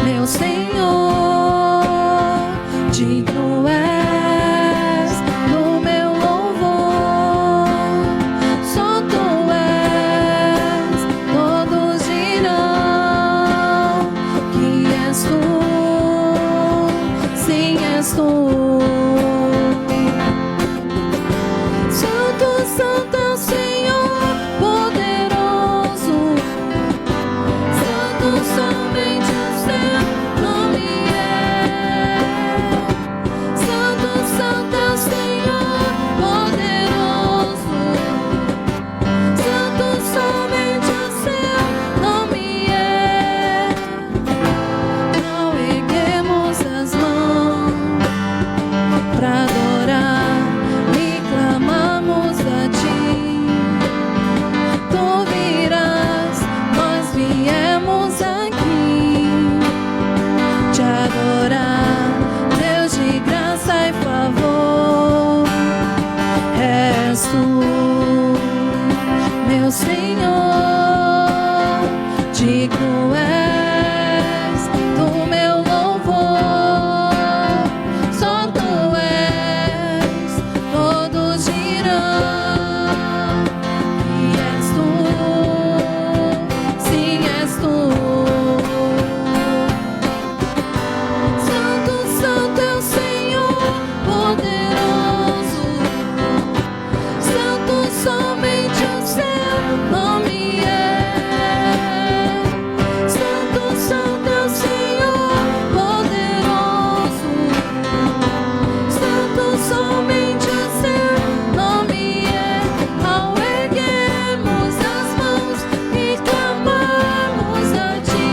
meu Senhor, digno és do meu louvor. Só tu és, todos dirão que és tu, sim, és tu. Santo, santo é o Senhor, poderoso. Santo, somente o seu nome é. Santo, santo é o Senhor, poderoso. Santo, somente o seu nome é. Não erguemos as mãos pra adorar e clamamos a ti. Tu virás, nós viemos aqui te adorar, Deus de graça e favor. És tu, meu Senhor, digno és do meu louvor. Só tu és, todos dirão que és tu, sim, és tu. Santo, santo é o Senhor, poderoso. Santo, somente o seu nome é. Santo, santo é o Senhor, poderoso. Santo, somente o seu nome é. Ao erguermos as mãos e clamarmos a ti,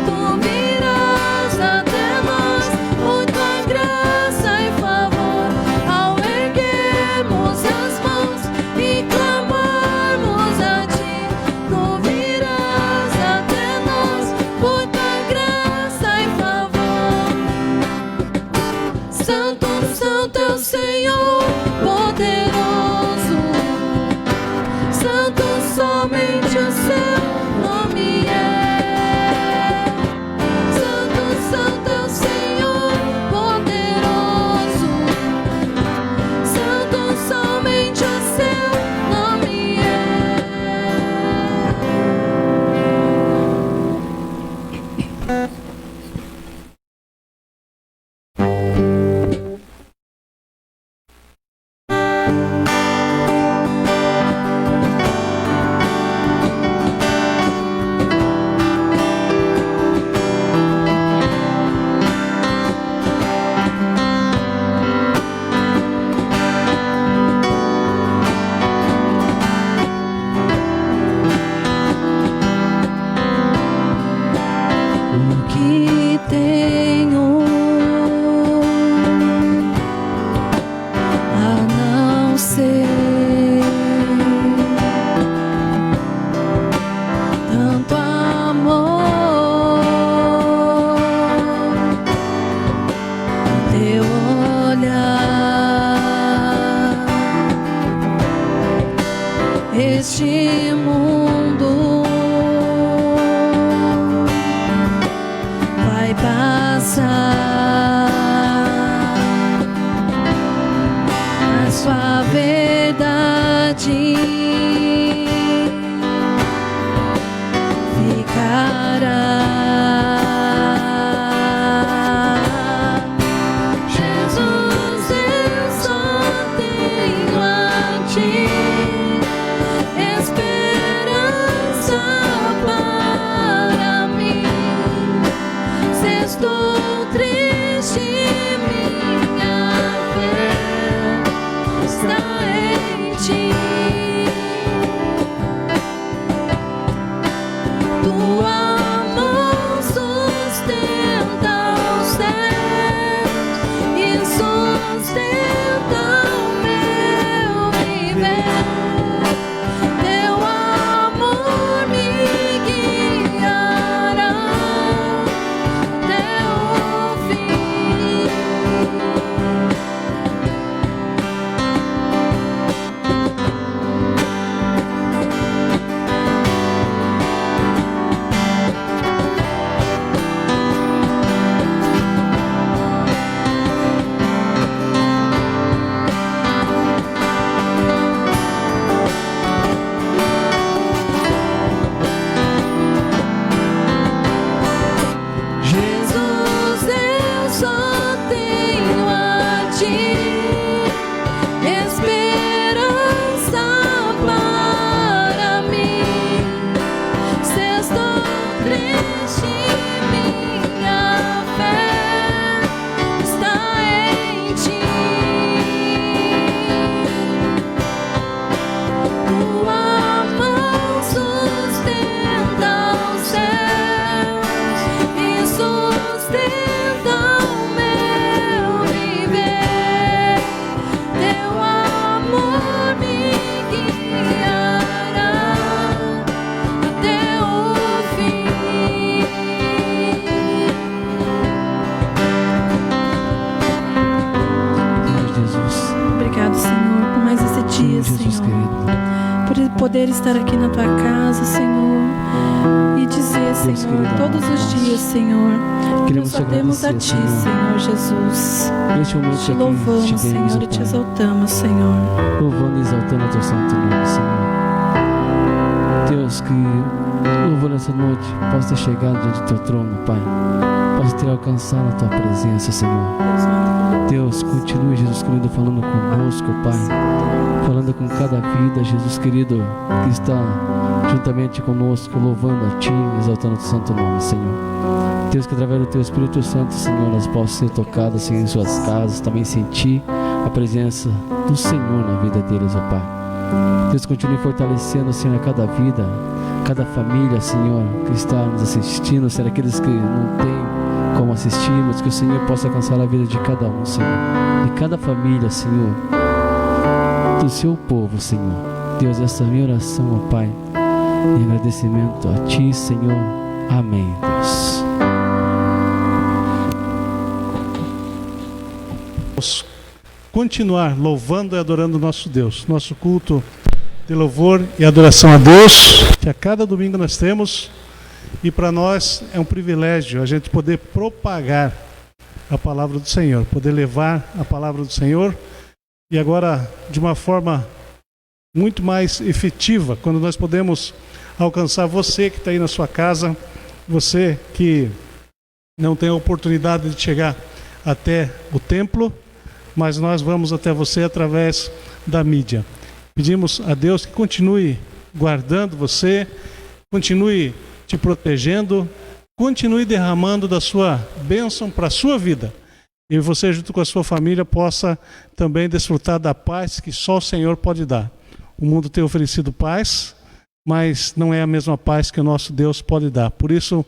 tu virás até nós por tua graça e favor. Ao erguermos as mãos e clamarmos a ti, tu virás até nós por tua graça e favor. Santo, santo é o Senhor, poderoso. Santo, somente o seu nome é. Santo, santo é o Senhor, poderoso. Santo, somente o seu nome é. O que tenho a não ser tanto amor, teu olhar, este mundo poder estar aqui na tua casa, Senhor, e dizer, Senhor, todos os dias, Senhor, que nós só temos a Ti, Senhor Jesus. Te louvamos, Senhor, e te exaltamos, Senhor. Louvando e exaltando o teu santo nome, Senhor. Deus, que louvando essa noite possa ter chegado diante do teu trono, Pai. Possa ter alcançado a tua presença, Senhor. Deus, continue, Jesus querido, falando conosco, Pai. Falando com cada vida, Jesus querido, que está juntamente conosco, louvando a Ti, exaltando o teu santo nome, Senhor. Deus, que através do Teu Espírito Santo, Senhor, nós possamos ser tocados, Senhor, em suas casas, também sentir a presença do Senhor na vida deles, ó Pai. Deus, continue fortalecendo, Senhor, a cada vida, cada família, Senhor, que está nos assistindo, Senhor, aqueles que não têm como assistir, mas que o Senhor possa alcançar a vida de cada um, Senhor, de cada família, Senhor, do seu povo, Senhor. Deus, essa é a minha oração, ó Pai, em agradecimento a Ti, Senhor. Amém, Deus. Vamos continuar louvando e adorando o nosso Deus. Nosso culto de louvor e adoração a Deus, que a cada domingo nós temos, e para nós é um privilégio a gente poder propagar a palavra do Senhor, poder levar a palavra do Senhor, e agora de uma forma muito mais efetiva, quando nós podemos alcançar você que está aí na sua casa, você que não tem a oportunidade de chegar até o templo, mas nós vamos até você através da mídia. Pedimos a Deus que continue guardando você, continue te protegendo, continue derramando da sua bênção para a sua vida. E você, junto com a sua família, possa também desfrutar da paz que só o Senhor pode dar. O mundo tem oferecido paz, mas não é a mesma paz que o nosso Deus pode dar. Por isso,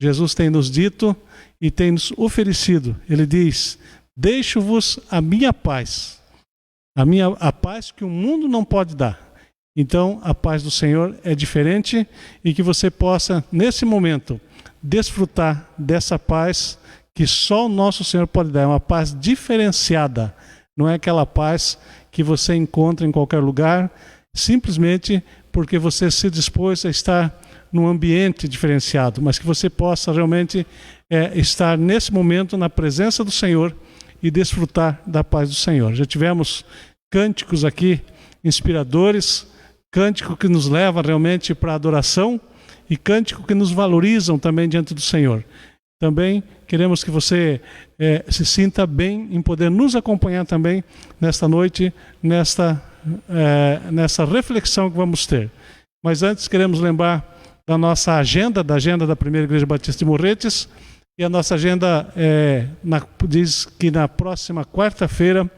Jesus tem nos dito e tem nos oferecido. Ele diz: deixo-vos a minha paz, a paz que o mundo não pode dar. Então, a paz do Senhor é diferente, e que você possa, nesse momento, desfrutar dessa paz que só o nosso Senhor pode dar. É uma paz diferenciada, não é aquela paz que você encontra em qualquer lugar, simplesmente porque você se dispôs a estar num ambiente diferenciado, mas que você possa realmente estar nesse momento na presença do Senhor e desfrutar da paz do Senhor. Já tivemos cânticos aqui inspiradores, cântico que nos leva realmente para a adoração e cântico que nos valorizam também diante do Senhor. Também queremos que você se sinta bem em poder nos acompanhar também nesta noite, nessa reflexão que vamos ter. Mas antes queremos lembrar da nossa agenda, da Primeira Igreja Batista de Morretes. E a nossa agenda diz que na próxima quarta-feira,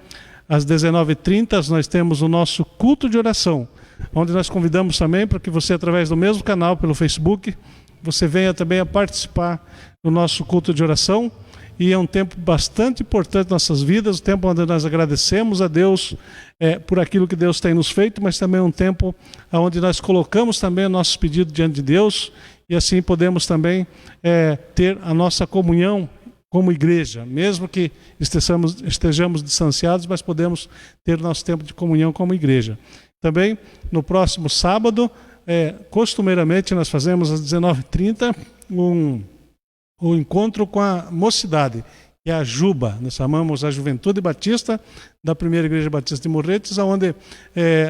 às 19h30, nós temos o nosso culto de oração, onde nós convidamos também para que você, através do mesmo canal, pelo Facebook, você venha também a participar do nosso culto de oração. E é um tempo bastante importante em nossas vidas, um tempo onde nós agradecemos a Deus por aquilo que Deus tem nos feito, mas também um tempo onde nós colocamos também o nosso pedido diante de Deus, e assim podemos também ter a nossa comunhão como igreja, mesmo que estejamos distanciados, mas podemos ter o nosso tempo de comunhão como igreja. Também, no próximo sábado, costumeiramente nós fazemos às 19h30 o encontro com a mocidade, que é a Juba. Nós chamamos a Juventude Batista da Primeira Igreja Batista de Morretes, onde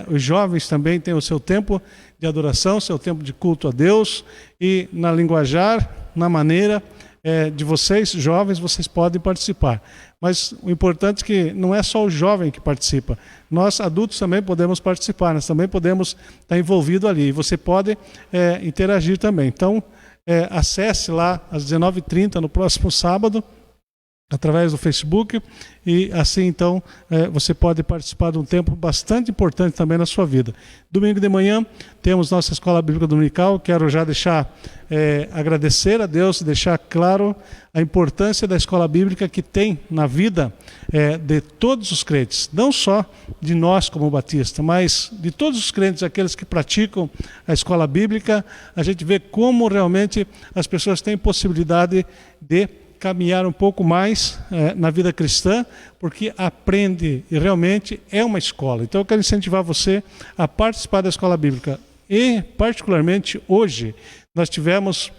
os jovens também têm o seu tempo de adoração, seu tempo de culto a Deus, e na linguajar, na maneira de vocês, jovens, vocês podem participar. Mas o importante é que não é só o jovem que participa, nós adultos também podemos participar, nós também podemos estar envolvidos ali, e você pode interagir também. Então, acesse lá às 19h30 no próximo sábado, através do Facebook, e assim então você pode participar de um tempo bastante importante também na sua vida. Domingo de manhã temos nossa Escola Bíblica Dominical. Quero já agradecer a Deus, deixar claro a importância da Escola Bíblica que tem na vida de todos os crentes, não só de nós como Batista, mas de todos os crentes, aqueles que praticam a Escola Bíblica. A gente vê como realmente as pessoas têm possibilidade de caminhar um pouco mais na vida cristã, porque aprende, e realmente é uma escola. Então eu quero incentivar você a participar da Escola Bíblica. E, particularmente, hoje, nós tivemos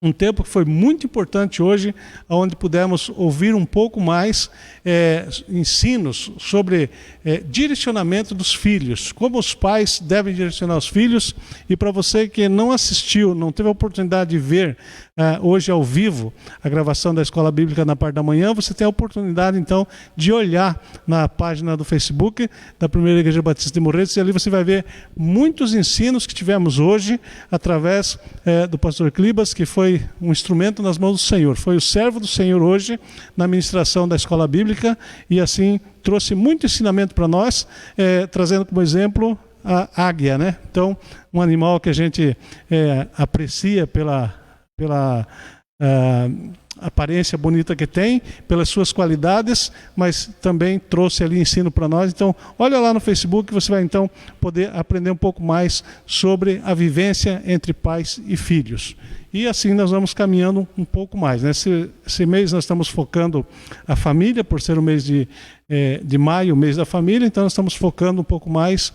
um tempo que foi muito importante hoje, onde pudemos ouvir um pouco mais ensinos sobre direcionamento dos filhos, como os pais devem direcionar os filhos. E para você que não assistiu, não teve a oportunidade de ver hoje ao vivo a gravação da Escola Bíblica na parte da manhã, você tem a oportunidade então de olhar na página do Facebook da Primeira Igreja Batista de Morretes, e ali você vai ver muitos ensinos que tivemos hoje através do pastor Clibas, que foi um instrumento nas mãos do Senhor, foi o servo do Senhor hoje na ministração da Escola Bíblica, e assim trouxe muito ensinamento para nós, trazendo como exemplo a águia, né? Então, um animal que a gente aprecia pela aparência bonita que tem, pelas suas qualidades, mas também trouxe ali ensino para nós. Então, olha lá no Facebook, você vai então poder aprender um pouco mais sobre a vivência entre pais e filhos. E assim nós vamos caminhando um pouco mais, né? Esse mês nós estamos focando a família, por ser o mês de maio, o mês da família, então nós estamos focando um pouco mais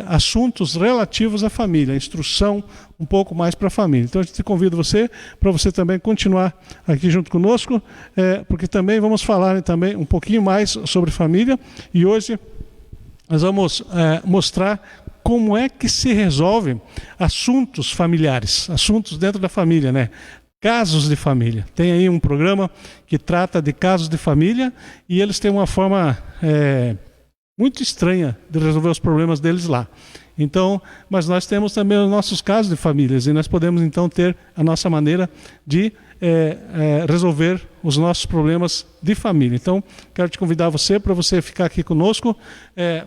assuntos relativos à família, instrução um pouco mais para a família. Então a gente convida você, para você também continuar aqui junto conosco, porque também vamos falar também um pouquinho mais sobre família, e hoje nós vamos mostrar como é que se resolve assuntos familiares, assuntos dentro da família, né? Casos de família. Tem aí um programa que trata de casos de família, e eles têm uma forma muito estranha de resolver os problemas deles lá. Então, mas nós temos também os nossos casos de famílias, e nós podemos então ter a nossa maneira de resolver os nossos problemas de família. Então, quero te convidar você para você ficar aqui conosco,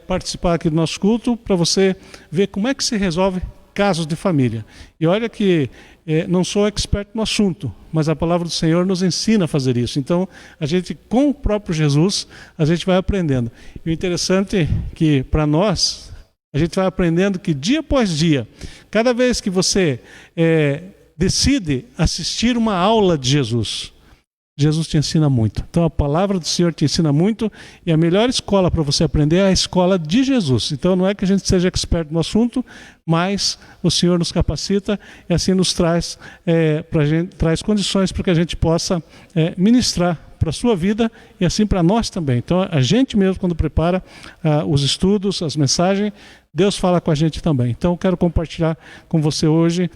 participar aqui do nosso culto, para você ver como é que se resolve casos de família. E olha que não sou expert no assunto, mas a palavra do Senhor nos ensina a fazer isso. Então, a gente, com o próprio Jesus, a gente vai aprendendo. E o interessante é que, para nós, a gente vai aprendendo que dia após dia, cada vez que você decide assistir uma aula de Jesus, Jesus te ensina muito. Então a palavra do Senhor te ensina muito, e a melhor escola para você aprender é a escola de Jesus. Então não é que a gente seja expert no assunto, mas o Senhor nos capacita e assim nos traz, traz condições para que a gente possa ministrar para a sua vida e assim para nós também. Então a gente mesmo, quando prepara os estudos, as mensagens, Deus fala com a gente também. Então eu quero compartilhar com você hoje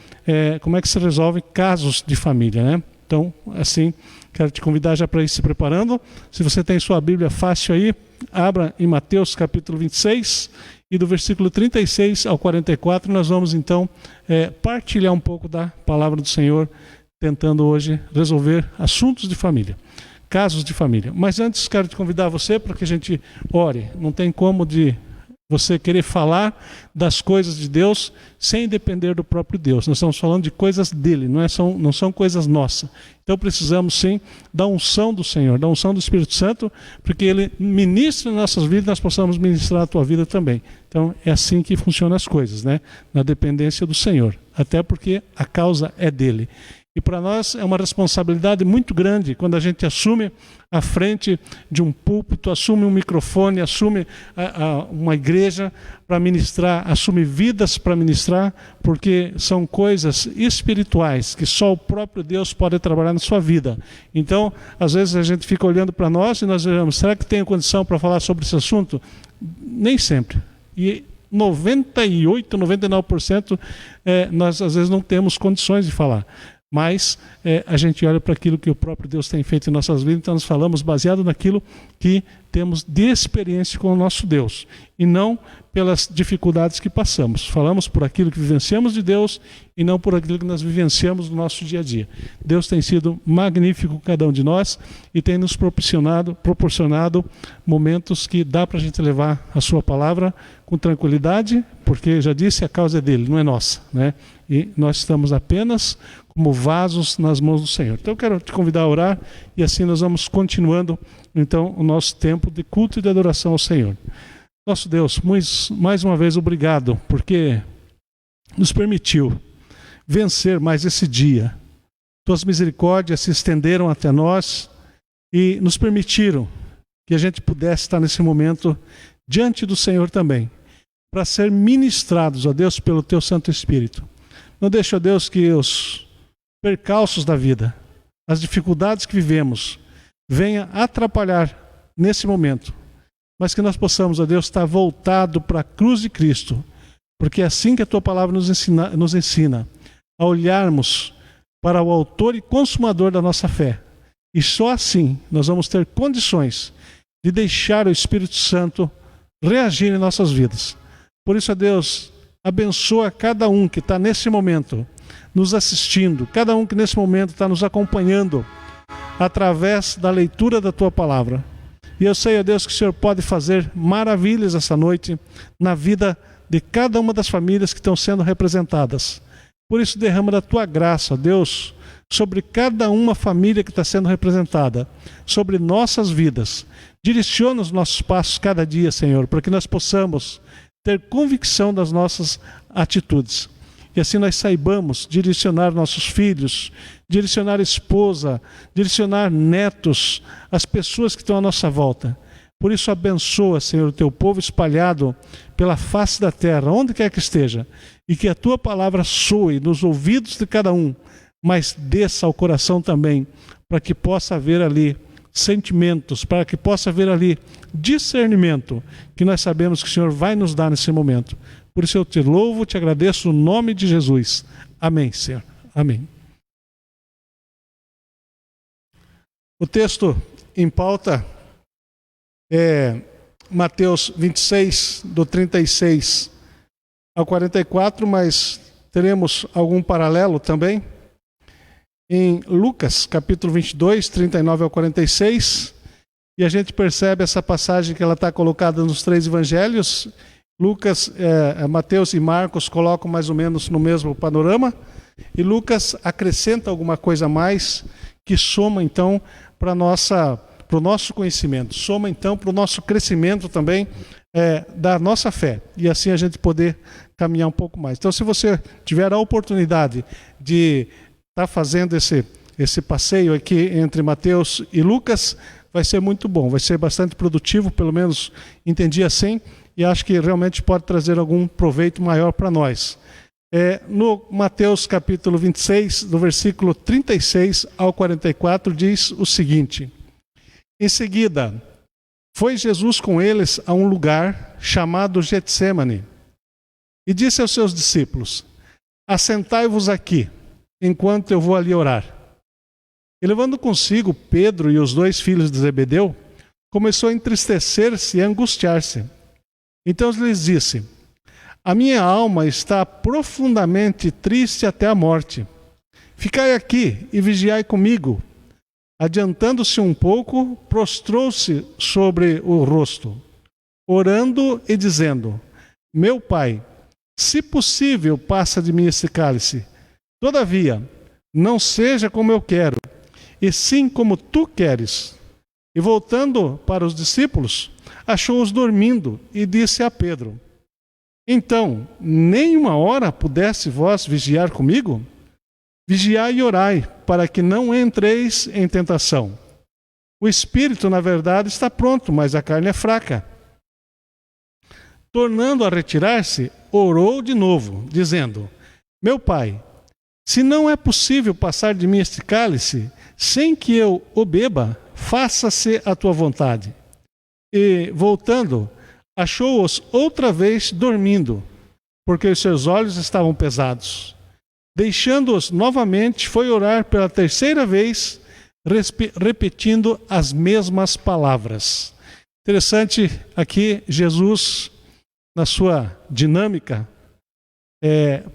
como é que se resolve casos de família, né? Então, assim, quero te convidar já para ir se preparando. Se você tem sua Bíblia fácil aí, abra em Mateus capítulo 26, e do versículo 36 ao 44, nós vamos então partilhar um pouco da palavra do Senhor, tentando hoje resolver assuntos de família, casos de família. Mas antes quero te convidar você para que a gente ore. Não tem como de você querer falar das coisas de Deus sem depender do próprio Deus. Nós estamos falando de coisas dele, não são coisas nossas. Então precisamos sim da unção do Senhor, da unção do Espírito Santo, porque ele ministra nas nossas vidas e nós possamos ministrar a tua vida também. Então é assim que funcionam as coisas, né? Na dependência do Senhor, até porque a causa é dele. E para nós é uma responsabilidade muito grande quando a gente assume a frente de um púlpito, assume um microfone, assume uma igreja para ministrar, assume vidas para ministrar, porque são coisas espirituais que só o próprio Deus pode trabalhar na sua vida. Então, às vezes a gente fica olhando para nós e nós dizemos, será que tenho condição para falar sobre esse assunto? Nem sempre. E 98, 99% nós às vezes não temos condições de falar. Mas a gente olha para aquilo que o próprio Deus tem feito em nossas vidas, então nós falamos baseado naquilo que temos de experiência com o nosso Deus, e não pelas dificuldades que passamos. Falamos por aquilo que vivenciamos de Deus e não por aquilo que nós vivenciamos no nosso dia a dia. Deus tem sido magnífico com cada um de nós e tem nos proporcionado momentos que dá para a gente levar a sua palavra com tranquilidade, porque já disse, a causa é dele, não é nossa, né? E nós estamos apenas como vasos nas mãos do Senhor. Então eu quero te convidar a orar, e assim nós vamos continuando então o nosso tempo de culto e de adoração ao Senhor. Nosso Deus, mais uma vez obrigado, porque nos permitiu vencer mais esse dia. Tuas misericórdias se estenderam até nós e nos permitiram que a gente pudesse estar nesse momento diante do Senhor também, para ser ministrados, ó Deus, pelo Teu Santo Espírito. Não deixe, ó Deus, que os percalços da vida, as dificuldades que vivemos, venha atrapalhar nesse momento, mas que nós possamos, ó Deus, estar voltado para a cruz de Cristo, porque é assim que a Tua Palavra nos ensina a olharmos para o autor e consumador da nossa fé. E só assim nós vamos ter condições de deixar o Espírito Santo reagir em nossas vidas. Por isso, ó Deus, abençoa cada um que está nesse momento nos assistindo, cada um que nesse momento está nos acompanhando através da leitura da Tua Palavra. E eu sei, ó Deus, que o Senhor pode fazer maravilhas essa noite na vida de cada uma das famílias que estão sendo representadas. Por isso, derrama da Tua graça, ó Deus, sobre cada uma família que está sendo representada, sobre nossas vidas. Direciona os nossos passos cada dia, Senhor, para que nós possamos ter convicção das nossas atitudes. E assim nós saibamos direcionar nossos filhos, direcionar a esposa, direcionar netos, as pessoas que estão à nossa volta. Por isso abençoa, Senhor, o Teu povo espalhado pela face da terra, onde quer que esteja, e que a Tua palavra soe nos ouvidos de cada um, mas desça ao coração também, para que possa haver ali sentimentos, para que possa haver ali discernimento, que nós sabemos que o Senhor vai nos dar nesse momento. Por isso eu te louvo, te agradeço no nome de Jesus. Amém, Senhor. Amém. O texto em pauta é Mateus 26, do 36 ao 44, mas teremos algum paralelo também em Lucas, capítulo 22, 39 ao 46, e a gente percebe essa passagem que ela está colocada nos 3 evangelhos. Lucas, Mateus e Marcos colocam mais ou menos no mesmo panorama, e Lucas acrescenta alguma coisa a mais que soma então para o nosso conhecimento, soma então para o nosso crescimento também da nossa fé, e assim a gente poder caminhar um pouco mais. Então, se você tiver a oportunidade de estar fazendo esse passeio aqui entre Mateus e Lucas, vai ser muito bom, vai ser bastante produtivo, pelo menos entendi assim, e acho que realmente pode trazer algum proveito maior para nós. No Mateus capítulo 26, do versículo 36 ao 44, diz o seguinte: Em seguida, foi Jesus com eles a um lugar chamado Getsêmani, e disse aos seus discípulos: Assentai-vos aqui, enquanto eu vou ali orar. E levando consigo Pedro e os 2 filhos de Zebedeu, começou a entristecer-se e a angustiar-se. Então lhes disse: A minha alma está profundamente triste até a morte. Ficai aqui e vigiai comigo. Adiantando-se um pouco, prostrou-se sobre o rosto, orando e dizendo: Meu Pai, se possível, passa de mim esse cálice. Todavia, não seja como eu quero, e sim como tu queres. E voltando para os discípulos, achou-os dormindo e disse a Pedro: Então, nem uma hora pudesse vós vigiar comigo? Vigiai e orai, para que não entreis em tentação. O espírito, na verdade, está pronto, mas a carne é fraca. Tornando a retirar-se, orou de novo, dizendo: Meu Pai, se não é possível passar de mim este cálice, sem que eu o beba, faça-se a tua vontade. E, voltando, achou-os outra vez dormindo, porque os seus olhos estavam pesados. Deixando-os novamente, foi orar pela 3ª vez, repetindo as mesmas palavras. Interessante aqui, Jesus, na sua dinâmica,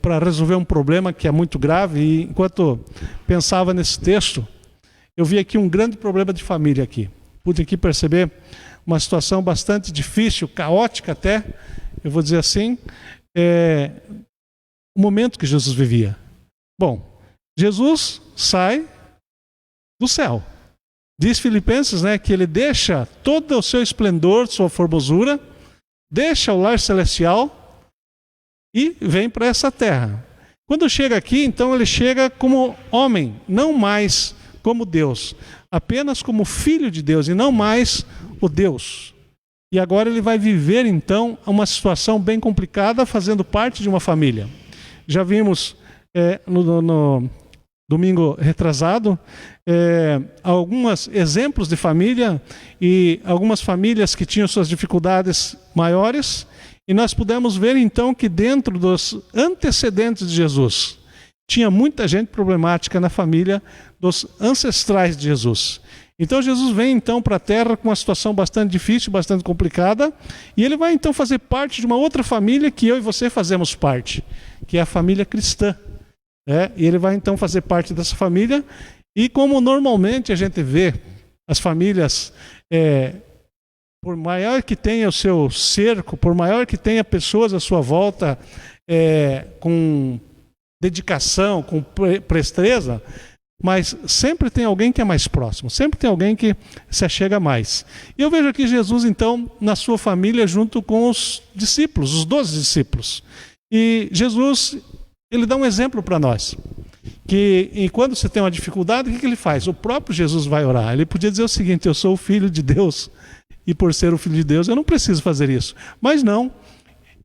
para resolver um problema que é muito grave, e enquanto pensava nesse texto, eu vi aqui um grande problema de família aqui. Pude aqui perceber uma situação bastante difícil, caótica até, eu vou dizer assim, o momento que Jesus vivia. Bom, Jesus sai do céu. Diz Filipenses, que ele deixa todo o seu esplendor, sua formosura, deixa o lar celestial e vem para essa terra. Quando chega aqui, então ele chega como homem, não mais como Deus, apenas como filho de Deus e não mais o Deus. E agora ele vai viver, então, uma situação bem complicada, fazendo parte de uma família. Já vimos no domingo retrasado alguns exemplos de família e algumas famílias que tinham suas dificuldades maiores. E nós pudemos ver, então, que dentro dos antecedentes de Jesus, tinha muita gente problemática na família dos ancestrais de Jesus. Então Jesus vem então para a terra com uma situação bastante difícil, bastante complicada, e ele vai então fazer parte de uma outra família que eu e você fazemos parte, que é a família cristã. E ele vai então fazer parte dessa família, e como normalmente a gente vê as famílias, por maior que tenha o seu cerco, por maior que tenha pessoas à sua volta com dedicação, com presteza, mas sempre tem alguém que é mais próximo, sempre tem alguém que se achega mais. E eu vejo aqui Jesus, então, na sua família, junto com os discípulos, os 12 discípulos. E Jesus, ele dá um exemplo para nós, que quando você tem uma dificuldade, o que ele faz? O próprio Jesus vai orar. Ele podia dizer o seguinte: eu sou o Filho de Deus, e por ser o Filho de Deus, eu não preciso fazer isso. Mas não,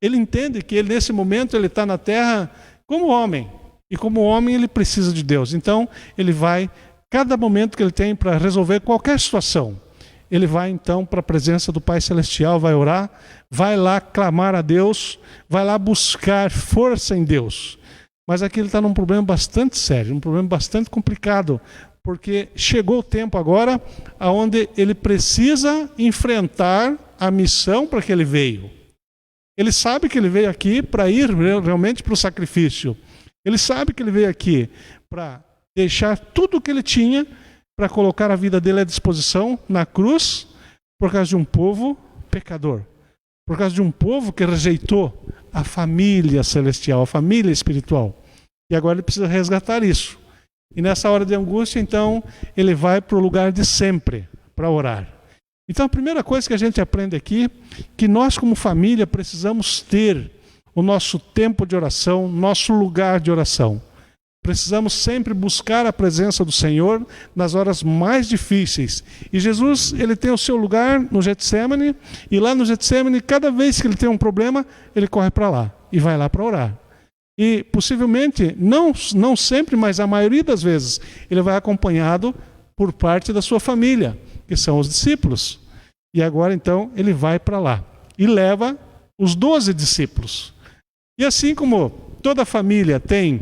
ele entende que ele, nesse momento ele está na terra como homem. E como homem ele precisa de Deus. Então ele vai, cada momento que ele tem para resolver qualquer situação, ele vai então para a presença do Pai Celestial, vai orar, vai lá clamar a Deus, vai lá buscar força em Deus. Mas aqui ele está num problema bastante sério, um problema bastante complicado, porque chegou o tempo agora onde ele precisa enfrentar a missão para que ele veio. Ele sabe que ele veio aqui para ir realmente para o sacrifício. Ele sabe que ele veio aqui para deixar tudo o que ele tinha, para colocar a vida dele à disposição na cruz, por causa de um povo pecador. Por causa de um povo que rejeitou a família celestial, a família espiritual. E agora ele precisa resgatar isso. E nessa hora de angústia, então, ele vai para o lugar de sempre, para orar. Então a primeira coisa que a gente aprende aqui, que nós como família precisamos ter o nosso tempo de oração, nosso lugar de oração. Precisamos sempre buscar a presença do Senhor nas horas mais difíceis. E Jesus, ele tem o seu lugar no Getsemane, e lá no Getsemane, cada vez que ele tem um problema, ele corre para lá e vai lá para orar. E possivelmente, não sempre, mas a maioria das vezes, ele vai acompanhado por parte da sua família, que são os discípulos. E agora então ele vai para lá e leva os 12 discípulos. E assim como toda família tem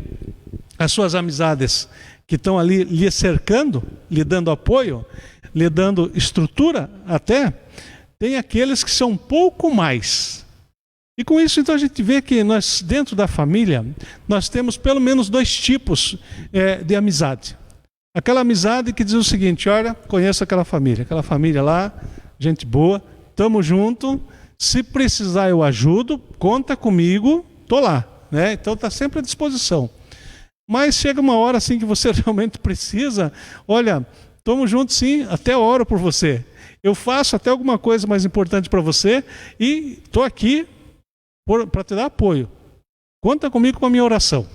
as suas amizades que estão ali lhe cercando, lhe dando apoio, lhe dando estrutura até, tem aqueles que são um pouco mais. E com isso então a gente vê que nós, dentro da família, nós temos pelo menos 2 tipos de amizade. Aquela amizade que diz o seguinte: olha, conheço aquela família lá, gente boa, estamos juntos, se precisar eu ajudo, conta comigo, estou lá, né? Então está sempre à disposição. Mas chega uma hora assim que você realmente precisa, olha, estamos juntos sim, até oro por você. Eu faço até alguma coisa mais importante para você e estou aqui para te dar apoio. Conta comigo com a minha oração.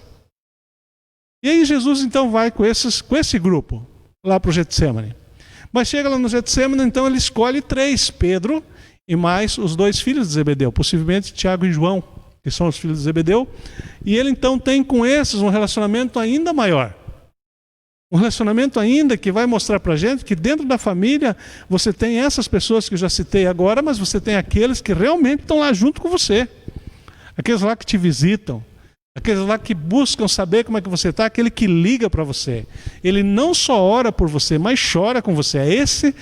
E aí Jesus então vai com esse grupo lá para o Getsemane. Mas chega lá no Getsemane, então ele escolhe 3, Pedro e mais os 2 filhos de Zebedeu, possivelmente Tiago e João, que são os filhos de Zebedeu. E ele então tem com esses um relacionamento ainda maior. Um relacionamento ainda que vai mostrar para a gente que dentro da família você tem essas pessoas que eu já citei agora, mas você tem aqueles que realmente estão lá junto com você. Aqueles lá que te visitam, aqueles lá que buscam saber como é que você está, aquele que liga para você. Ele não só ora por você, mas chora com você. Esse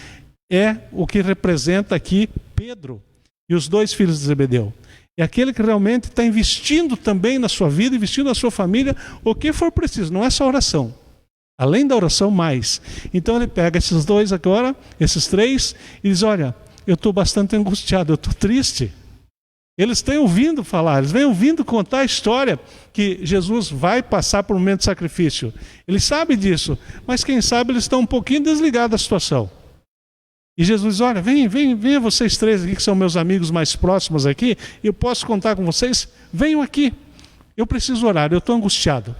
é o que representa aqui Pedro e os 2 filhos de Zebedeu. É aquele que realmente está investindo também na sua vida, investindo na sua família, o que for preciso, não é só oração. Além da oração, mais. Então ele pega esses 2 agora, esses 3, e diz: olha, eu estou bastante angustiado, eu estou triste. Eles têm ouvindo falar, eles vêm ouvindo contar a história que Jesus vai passar por um momento de sacrifício. Eles sabem disso, mas quem sabe eles estão um pouquinho desligados da situação. E Jesus diz: olha, venha vocês 3 aqui, que são meus amigos mais próximos aqui, eu posso contar com vocês, venham aqui. Eu preciso orar, eu estou angustiado.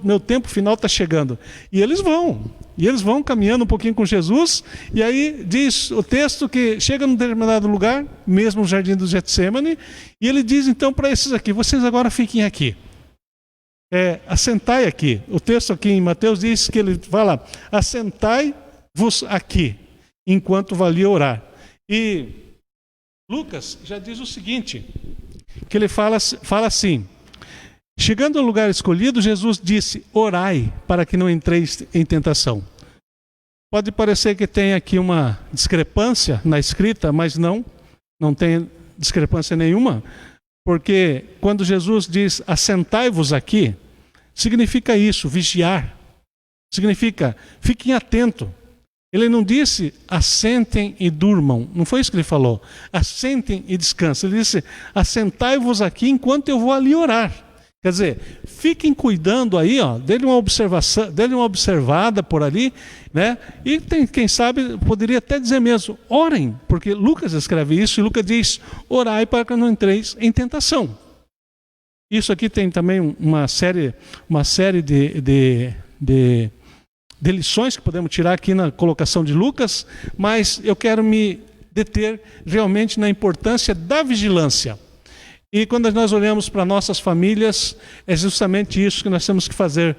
Meu tempo final está chegando. E eles vão caminhando um pouquinho com Jesus, e aí diz o texto que chega num determinado lugar, mesmo no jardim do Getsêmani, e ele diz então para esses aqui: vocês agora fiquem aqui. Assentai aqui. O texto aqui em Mateus diz que ele fala: assentai-vos aqui, enquanto valia orar. E Lucas já diz o seguinte, que ele fala assim: chegando ao lugar escolhido, Jesus disse: orai para que não entreis em tentação. Pode parecer que tem aqui uma discrepância na escrita, mas não tem discrepância nenhuma, porque quando Jesus diz assentai-vos aqui, significa isso, vigiar. Significa, fiquem atentos. Ele não disse assentem e durmam, não foi isso que ele falou. Assentem e descansem. Ele disse: assentai-vos aqui enquanto eu vou ali orar. Quer dizer, fiquem cuidando aí, dê-lhe uma observação, dê-lhe uma observada por ali, né? E quem sabe poderia até dizer mesmo: orem, porque Lucas escreve isso, e Lucas diz: orai para que não entreis em tentação. Isso aqui tem também uma série de lições que podemos tirar aqui na colocação de Lucas, mas eu quero me deter realmente na importância da vigilância. E quando nós olhamos para nossas famílias, é justamente isso que nós temos que fazer: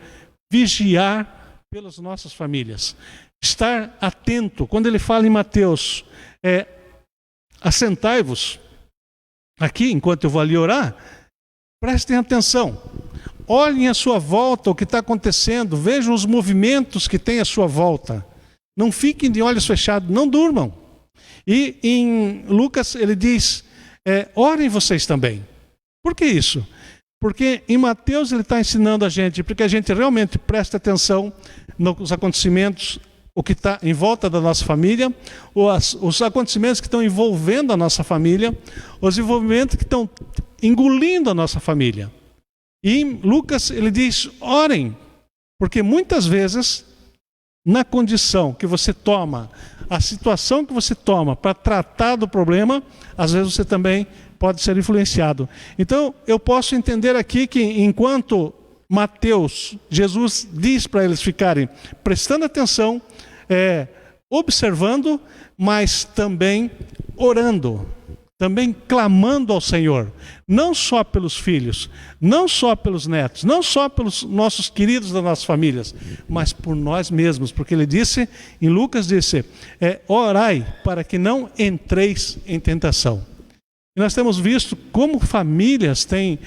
vigiar pelas nossas famílias, estar atento. Quando ele fala em Mateus, assentai-vos aqui enquanto eu vou ali orar, prestem atenção. Olhem à sua volta o que está acontecendo, vejam os movimentos que tem à sua volta. Não fiquem de olhos fechados, não durmam. E em Lucas ele diz: orem vocês também. Por que isso? Porque em Mateus ele está ensinando a gente, porque a gente realmente presta atenção nos acontecimentos, o que está em volta da nossa família, os acontecimentos que estão envolvendo a nossa família, os envolvimentos que estão engolindo a nossa família. E em Lucas ele diz: orem, porque muitas vezes, na condição que você toma, a situação que você toma para tratar do problema, às vezes você também pode ser influenciado. Então, eu posso entender aqui que enquanto Mateus, Jesus diz para eles ficarem prestando atenção, observando, mas também orando, também clamando ao Senhor, não só pelos filhos, não só pelos netos, não só pelos nossos queridos das nossas famílias, mas por nós mesmos, porque ele disse, em Lucas disse, orai para que não entreis em tentação. E nós temos visto como famílias têm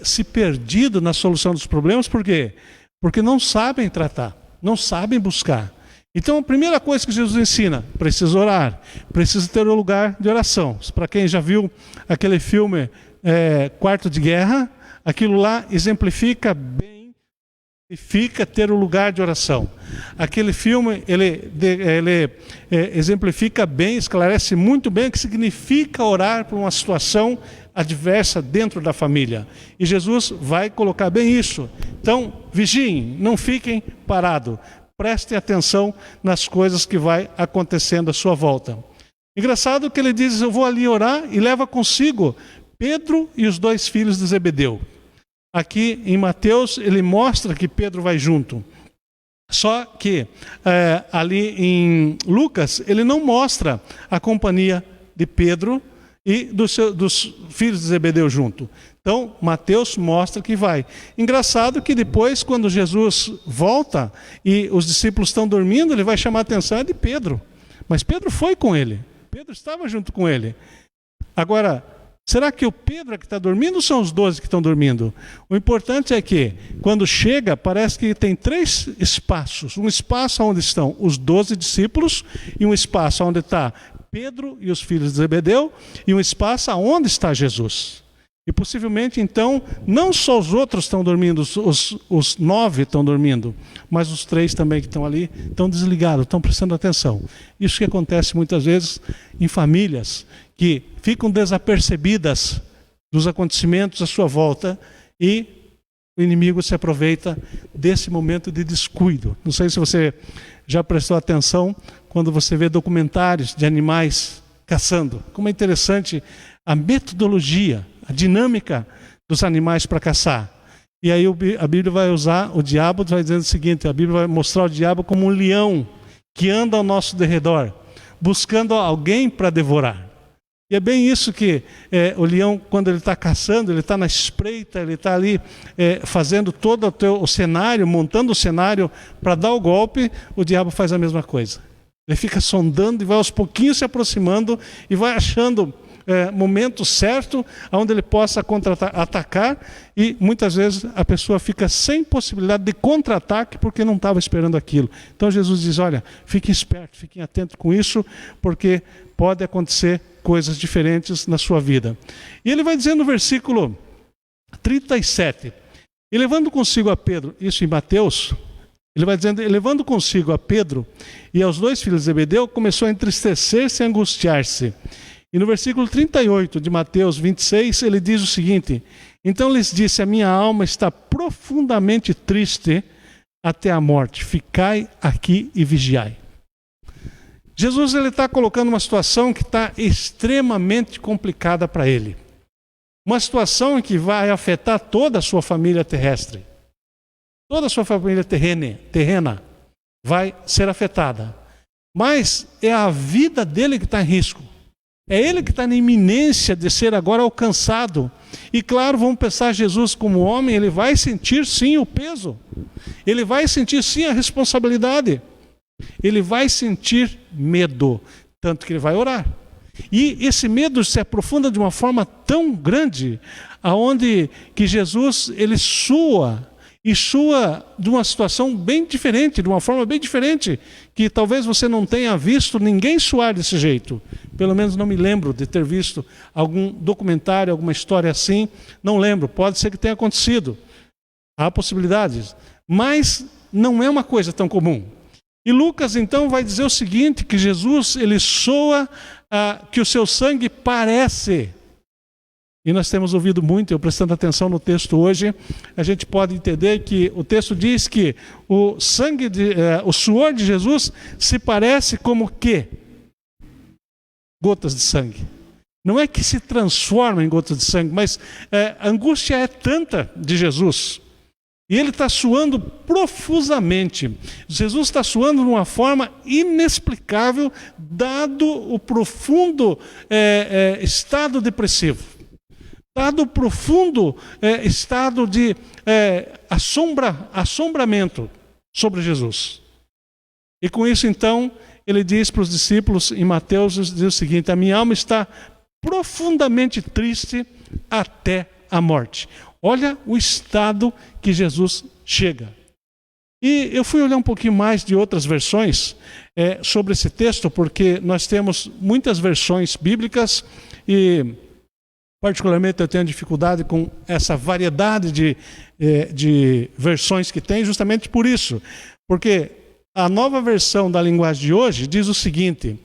se perdido na solução dos problemas. Por quê? Porque não sabem tratar, não sabem buscar. Então, a primeira coisa que Jesus ensina: precisa orar, precisa ter um lugar de oração. Para quem já viu aquele filme Quarto de Guerra, aquilo lá exemplifica bem, ter um lugar de oração. Aquele filme, ele exemplifica bem, esclarece muito bem o que significa orar por uma situação adversa dentro da família. E Jesus vai colocar bem isso. Então, vigiem, não fiquem parados. Prestem atenção nas coisas que vai acontecendo à sua volta. Engraçado que ele diz: eu vou ali orar, e leva consigo Pedro e os 2 filhos de Zebedeu. Aqui em Mateus ele mostra que Pedro vai junto. Só que ali em Lucas ele não mostra a companhia de Pedro e dos filhos de Zebedeu junto. Então, Mateus mostra que vai. Engraçado que depois, quando Jesus volta e os discípulos estão dormindo, ele vai chamar a atenção de Pedro. Mas Pedro foi com ele. Pedro estava junto com ele. Agora, será que o Pedro é que está dormindo ou são os 12 que estão dormindo? O importante é que, quando chega, parece que tem 3 espaços. Um espaço onde estão os 12 discípulos, e um espaço onde está Pedro e os filhos de Zebedeu, e um espaço onde está Jesus. E possivelmente, então, não só os outros estão dormindo, os 9 estão dormindo, mas os 3 também que estão ali estão desligados, estão prestando atenção. Isso que acontece muitas vezes em famílias que ficam desapercebidas dos acontecimentos à sua volta, e o inimigo se aproveita desse momento de descuido. Não sei se você já prestou atenção quando você vê documentários de animais caçando. Como é interessante a metodologia, a dinâmica dos animais para caçar. E aí a Bíblia vai usar o diabo, vai dizendo o seguinte, a Bíblia vai mostrar o diabo como um leão que anda ao nosso derredor, buscando alguém para devorar. E é bem isso que o leão, quando ele está caçando, ele está na espreita, ele está ali fazendo todo o cenário, montando o cenário para dar o golpe, o diabo faz a mesma coisa. Ele fica sondando e vai aos pouquinhos se aproximando e vai achando momento certo onde ele possa atacar, e muitas vezes a pessoa fica sem possibilidade de contra-ataque porque não estava esperando aquilo. Então Jesus diz, olha, fiquem espertos, fiquem atentos com isso, porque pode acontecer coisas diferentes na sua vida. E ele vai dizer no versículo 37, e levando consigo a Pedro, isso em Mateus, ele vai dizendo, e levando consigo a Pedro e aos 2 filhos de Zebedeu, começou a entristecer-se e angustiar-se. E no versículo 38 de Mateus 26, ele diz o seguinte, então lhes disse, a minha alma está profundamente triste até a morte, ficai aqui e vigiai. Jesus está colocando uma situação que está extremamente complicada para ele. Uma situação que vai afetar toda a sua família terrestre. Toda a sua família terrena vai ser afetada. Mas é a vida dele que está em risco. É ele que está na iminência de ser agora alcançado. E claro, vamos pensar Jesus como homem, ele vai sentir sim o peso. Ele vai sentir sim a responsabilidade. Ele vai sentir medo, tanto que ele vai orar. E esse medo se aprofunda de uma forma tão grande, aonde que Jesus, ele sua de uma situação bem diferente, de uma forma bem diferente, que talvez você não tenha visto ninguém suar desse jeito. Pelo menos não me lembro de ter visto algum documentário, alguma história assim. Não lembro, pode ser que tenha acontecido. Há possibilidades. Mas não é uma coisa tão comum. E Lucas então vai dizer o seguinte, que Jesus, ele soa, que o seu sangue parece. E nós temos ouvido muito, eu prestando atenção no texto hoje, a gente pode entender que o texto diz que o suor de Jesus se parece como quê? Gotas de sangue. Não é que se transforma em gotas de sangue, mas a angústia é tanta de Jesus. E ele está suando profusamente. Jesus está suando de uma forma inexplicável, dado o profundo estado depressivo. Dado o profundo estado de assombramento sobre Jesus. E com isso, então, ele diz para os discípulos, em Mateus, diz o seguinte, a minha alma está profundamente triste até a morte. Olha o estado que Jesus chega. E eu fui olhar um pouquinho mais de outras versões sobre esse texto, porque nós temos muitas versões bíblicas e particularmente eu tenho dificuldade com essa variedade de versões que tem, justamente por isso. Porque a nova versão da linguagem de hoje diz o seguinte,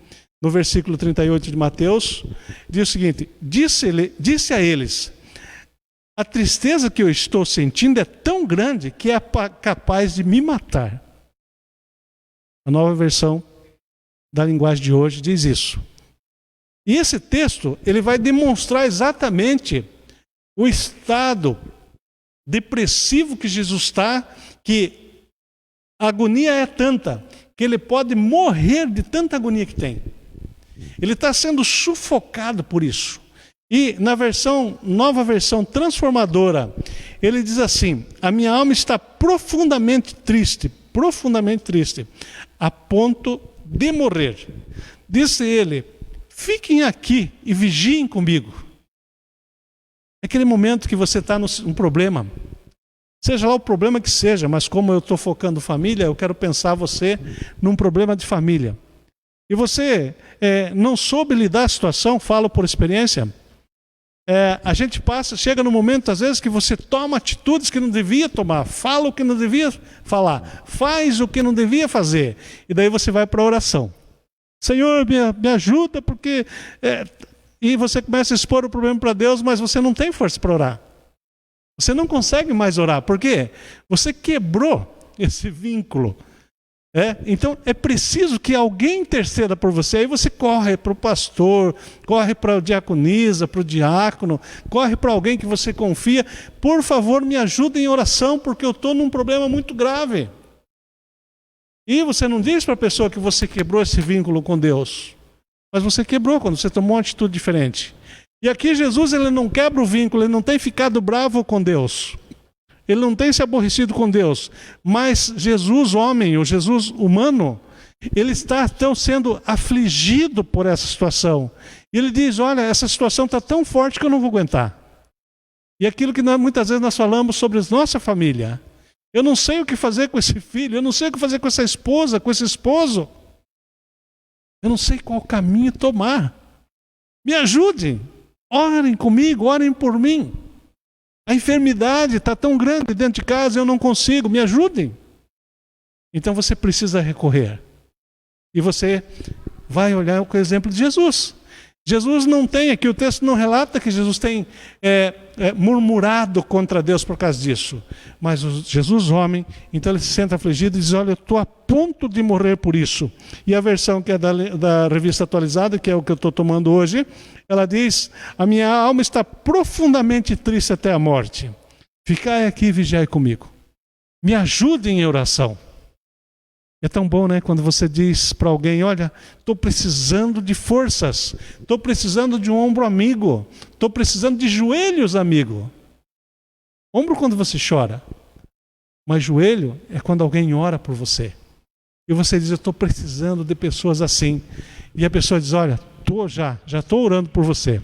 no versículo 38 de Mateus, diz o seguinte, disse a eles, a tristeza que eu estou sentindo é tão grande que é capaz de me matar. A nova versão da linguagem de hoje diz isso. E esse texto, ele vai demonstrar exatamente o estado depressivo que Jesus está, que a agonia é tanta, que ele pode morrer de tanta agonia que tem. Ele está sendo sufocado por isso. E na nova versão transformadora, ele diz assim, a minha alma está profundamente triste, a ponto de morrer. Disse ele, fiquem aqui e vigiem comigo. É aquele momento que você está num problema, seja lá o problema que seja, mas como eu estou focando família, eu quero pensar você num problema de família. E você não soube lidar a situação, falo por experiência, a gente chega no momento às vezes que você toma atitudes que não devia tomar, fala o que não devia falar, faz o que não devia fazer, e daí você vai para a oração. Senhor, me ajuda, porque... E você começa a expor o problema para Deus, mas você não tem força para orar. Você não consegue mais orar. Por quê? Você quebrou esse vínculo. Então é preciso que alguém interceda por você. Aí você corre para o pastor, corre para a diaconisa, para o diácono, corre para alguém que você confia. Por favor, me ajude em oração, porque eu estou num problema muito grave. E você não diz para a pessoa que você quebrou esse vínculo com Deus, mas você quebrou quando você tomou uma atitude diferente. E aqui Jesus, ele não quebra o vínculo, ele não tem ficado bravo com Deus. Ele não tem se aborrecido com Deus. Mas Jesus, homem, o Jesus humano, ele está então sendo afligido por essa situação. E ele diz, olha, essa situação está tão forte que eu não vou aguentar. E aquilo que muitas vezes nós falamos sobre a nossa família. Eu não sei o que fazer com esse filho, eu não sei o que fazer com essa esposa, com esse esposo. Eu não sei qual caminho tomar. Me ajudem. Orem comigo, orem por mim. A enfermidade está tão grande dentro de casa, eu não consigo, me ajudem. Então você precisa recorrer. E você vai olhar com o exemplo de Jesus. Jesus não tem, aqui o texto não relata que Jesus tem murmurado contra Deus por causa disso. Mas Jesus, homem, então ele se sente afligido e diz, olha, eu estou a ponto de morrer por isso. E a versão que é da revista atualizada, que é o que eu estou tomando hoje, ela diz, a minha alma está profundamente triste até a morte. Ficai aqui e vigiai comigo. Me ajudem em oração. É tão bom, né? Quando você diz para alguém, olha, estou precisando de forças, estou precisando de um ombro amigo, estou precisando de joelhos amigo. Ombro quando você chora, mas joelho é quando alguém ora por você. E você diz, eu estou precisando de pessoas assim. E a pessoa diz, olha, já estou orando por você.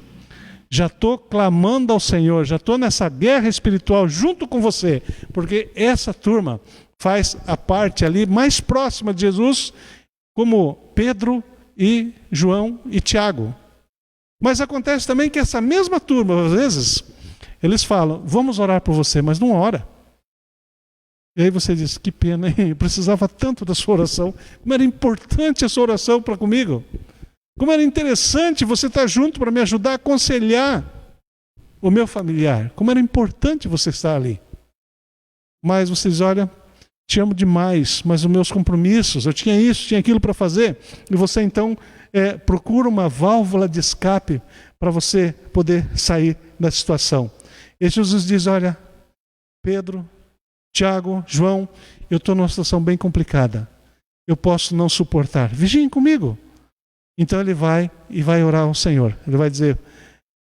Já estou clamando ao Senhor, já estou nessa guerra espiritual junto com você. Porque essa turma faz a parte ali mais próxima de Jesus, como Pedro e João e Tiago. Mas acontece também que essa mesma turma, às vezes, eles falam, vamos orar por você, mas não ora. E aí você diz, que pena, hein? Eu precisava tanto da sua oração. Como era importante a sua oração para comigo. Como era interessante você estar junto para me ajudar a aconselhar o meu familiar. Como era importante você estar ali. Mas você diz, olha, te amo demais, mas os meus compromissos, eu tinha isso, tinha aquilo para fazer. E você então procura uma válvula de escape para você poder sair da situação. E Jesus diz, olha, Pedro, Tiago, João, eu estou numa situação bem complicada. Eu posso não suportar. Vigiem comigo. Então ele vai orar ao Senhor. Ele vai dizer,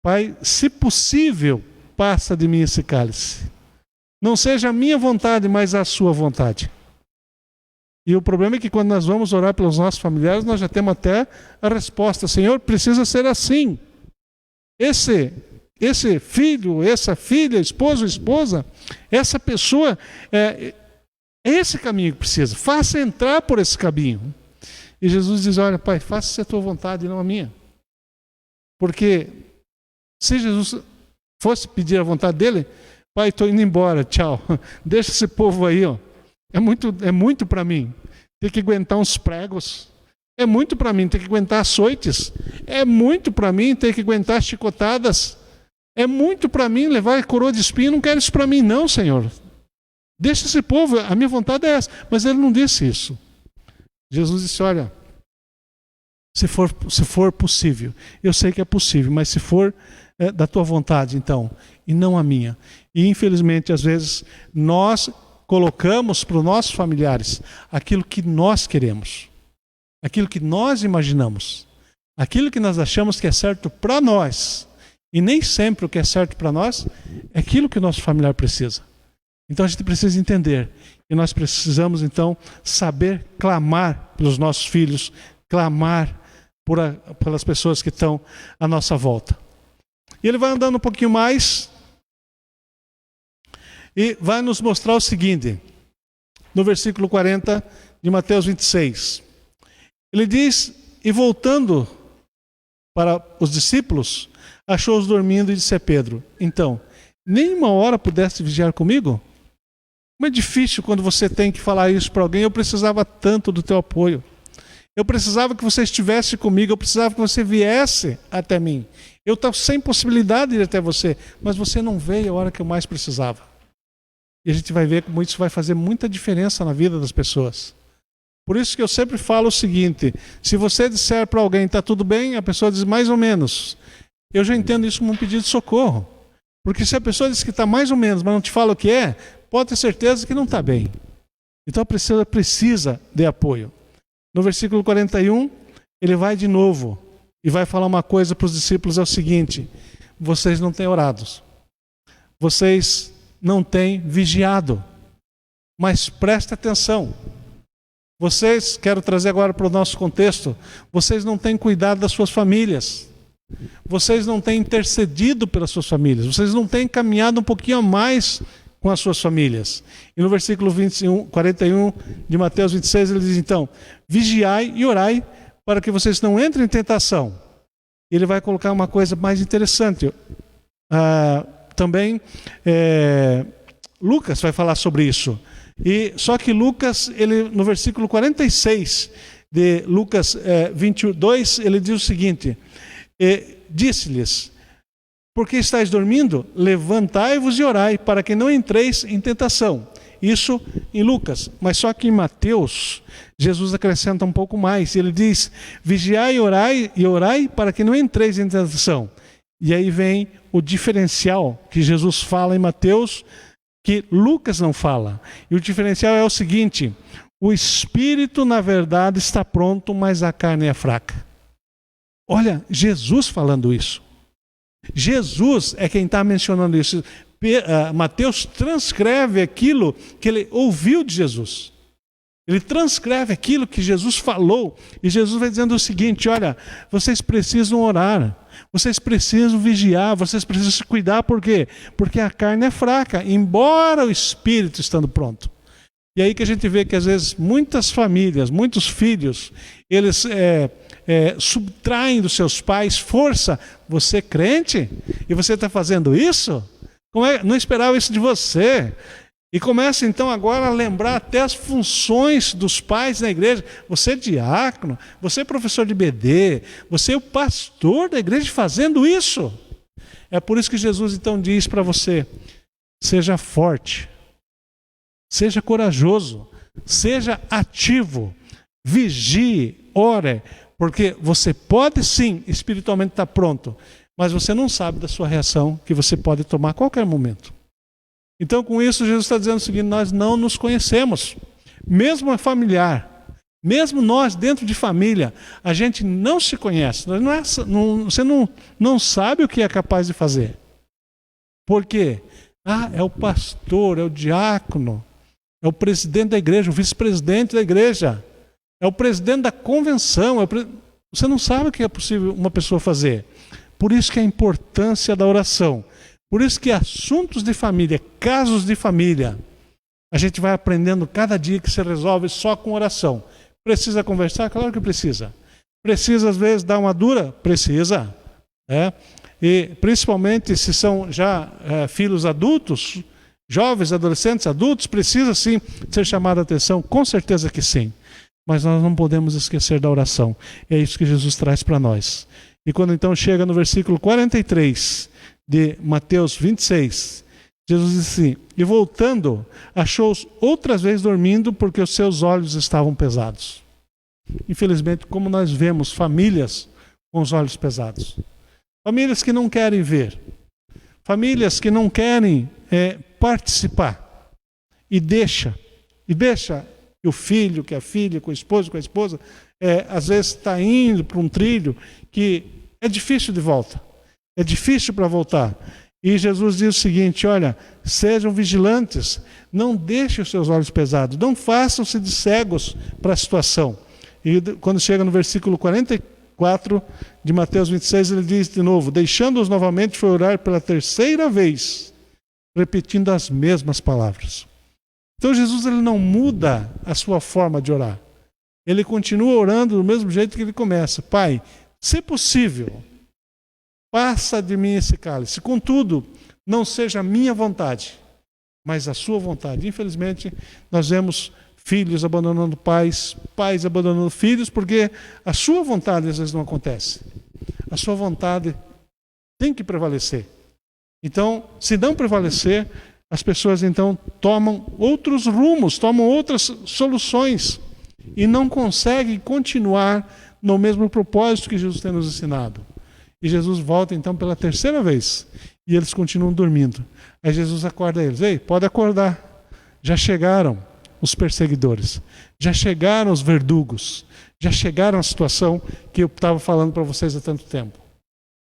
Pai, se possível, passa de mim esse cálice. Não seja a minha vontade, mas a sua vontade. E o problema é que quando nós vamos orar pelos nossos familiares, nós já temos até a resposta. Senhor, precisa ser assim. Esse filho, essa filha, esposo, esposa, essa pessoa, é esse caminho que precisa. Faça entrar por esse caminho. E Jesus diz, olha, Pai, faça a tua vontade e não a minha. Porque se Jesus fosse pedir a vontade dele, Pai, estou indo embora, tchau. Deixa esse povo aí, ó. É muito para mim. Ter que aguentar uns pregos. É muito para mim ter que aguentar açoites. É muito para mim ter que aguentar chicotadas. É muito para mim levar coroa de espinho. Não quero isso para mim não, Senhor. Deixa esse povo, a minha vontade é essa. Mas ele não disse isso. Jesus disse, olha, se for possível, eu sei que é possível, mas se for da tua vontade, então, e não a minha. E infelizmente, às vezes, nós colocamos para os nossos familiares aquilo que nós queremos, aquilo que nós imaginamos, aquilo que nós achamos que é certo para nós, e nem sempre o que é certo para nós é aquilo que o nosso familiar precisa. Então a gente precisa entender que nós precisamos então saber clamar pelos nossos filhos, clamar pelas pessoas que estão à nossa volta. E ele vai andando um pouquinho mais e vai nos mostrar o seguinte, no versículo 40 de Mateus 26. Ele diz, e voltando para os discípulos, achou-os dormindo e disse a Pedro, então, nem uma hora pudeste vigiar comigo? Como é difícil quando você tem que falar isso para alguém, eu precisava tanto do teu apoio. Eu precisava que você estivesse comigo, eu precisava que você viesse até mim. Eu estava sem possibilidade de ir até você, mas você não veio a hora que eu mais precisava. E a gente vai ver como isso vai fazer muita diferença na vida das pessoas. Por isso que eu sempre falo o seguinte: se você disser para alguém está tudo bem, a pessoa diz mais ou menos. Eu já entendo isso como um pedido de socorro. Porque se a pessoa diz que está mais ou menos, mas não te fala o que é, pode ter certeza que não está bem. Então a pessoa precisa de apoio. No versículo 41, ele vai de novo e vai falar uma coisa para os discípulos: é o seguinte, vocês não têm orado, vocês não têm vigiado, mas presta atenção. Vocês, quero trazer agora para o nosso contexto, vocês não têm cuidado das suas famílias. Vocês não têm intercedido pelas suas famílias. Vocês não têm caminhado um pouquinho a mais com as suas famílias. E no versículo 41 de Mateus 26, ele diz então: vigiai e orai para que vocês não entrem em tentação. Ele vai colocar uma coisa mais interessante. Também Lucas vai falar sobre isso. Só que Lucas, ele, no versículo 46 de Lucas 22, ele diz o seguinte: disse-lhes: por que estáis dormindo? Levantai-vos e orai, para que não entreis em tentação. Isso em Lucas. Mas só que em Mateus, Jesus acrescenta um pouco mais. Ele diz: vigiai e orai para que não entreis em tentação. E aí vem o diferencial que Jesus fala em Mateus, que Lucas não fala. E o diferencial é o seguinte: o espírito, na verdade, está pronto, mas a carne é fraca. Olha, Jesus falando isso. Jesus é quem está mencionando isso. Mateus transcreve aquilo que ele ouviu de Jesus. Ele transcreve aquilo que Jesus falou. E Jesus vai dizendo o seguinte: olha, vocês precisam orar, vocês precisam vigiar, vocês precisam se cuidar. Por quê? Porque a carne é fraca, embora o espírito estando pronto. E aí que a gente vê que às vezes muitas famílias, muitos filhos, eles subtraem dos seus pais força. Você é crente? E você está fazendo isso? Não esperava isso de você. E começa então agora a lembrar até as funções dos pais na igreja. Você é diácono, você é professor de BD, você é o pastor da igreja fazendo isso. É por isso que Jesus então diz para você: seja forte, seja corajoso, seja ativo, vigie, ore, porque você pode sim espiritualmente estar pronto, mas você não sabe da sua reação que você pode tomar a qualquer momento. Então, com isso, Jesus está dizendo o seguinte: nós não nos conhecemos. Mesmo a familiar, mesmo nós dentro de família, a gente não se conhece. Você não sabe o que é capaz de fazer. Por quê? É o pastor, é o diácono, é o presidente da igreja, o vice-presidente da igreja, é o presidente da convenção. Você não sabe o que é possível uma pessoa fazer. Por isso que a importância da oração. Por isso que assuntos de família, casos de família, a gente vai aprendendo cada dia que se resolve só com oração. Precisa conversar? Claro que precisa. Precisa às vezes dar uma dura? Precisa. E principalmente se são já filhos adultos, jovens, adolescentes, adultos, precisa sim ser chamada a atenção? Com certeza que sim. Mas nós não podemos esquecer da oração. É isso que Jesus traz para nós. E quando então chega no versículo 43 de Mateus 26, Jesus diz assim: e voltando, achou-os outras vezes dormindo, porque os seus olhos estavam pesados. Infelizmente, como nós vemos famílias com os olhos pesados. Famílias que não querem ver. Famílias que não querem participar. E deixa que o filho, que a filha, com o esposo, com a esposa, às vezes está indo para um trilho que é difícil de volta. É difícil para voltar. E Jesus diz o seguinte: olha, sejam vigilantes, não deixem os seus olhos pesados, não façam-se de cegos para a situação. E quando chega no versículo 44 de Mateus 26, ele diz de novo: deixando-os novamente, foi orar pela terceira vez, repetindo as mesmas palavras. Então Jesus, ele não muda a sua forma de orar. Ele continua orando do mesmo jeito que ele começa: Pai, se possível, passa de mim esse cálice. Contudo, não seja a minha vontade, mas a sua vontade. Infelizmente, nós vemos filhos abandonando pais, pais abandonando filhos, porque a sua vontade às vezes não acontece. A sua vontade tem que prevalecer. Então, se não prevalecer, as pessoas então tomam outros rumos, tomam outras soluções. e não conseguem continuar no mesmo propósito que Jesus tem nos ensinado. E Jesus volta então pela terceira vez e eles continuam dormindo. Aí Jesus acorda eles: ei, pode acordar, já chegaram os perseguidores, já chegaram os verdugos, já chegaram a situação que eu estava falando para vocês há tanto tempo.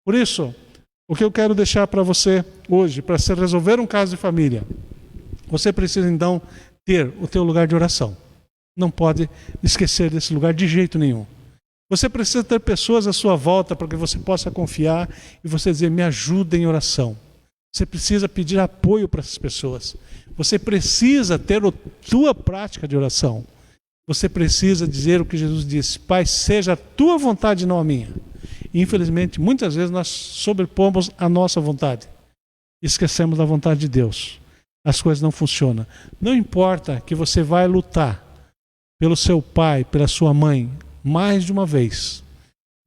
Por isso, o que eu quero deixar para você hoje, para se resolver um caso de família, você precisa então ter o teu lugar de oração. Não pode esquecer desse lugar de jeito nenhum. Você precisa ter pessoas à sua volta para que você possa confiar e você dizer: me ajuda em oração. Você precisa pedir apoio para essas pessoas. Você precisa ter a tua prática de oração. Você precisa dizer o que Jesus disse: Pai, seja a tua vontade, não a minha. E, infelizmente, muitas vezes nós sobrepomos a nossa vontade. Esquecemos da vontade de Deus. As coisas não funcionam. Não importa que você vai lutar pelo seu pai, pela sua mãe, mais de uma vez,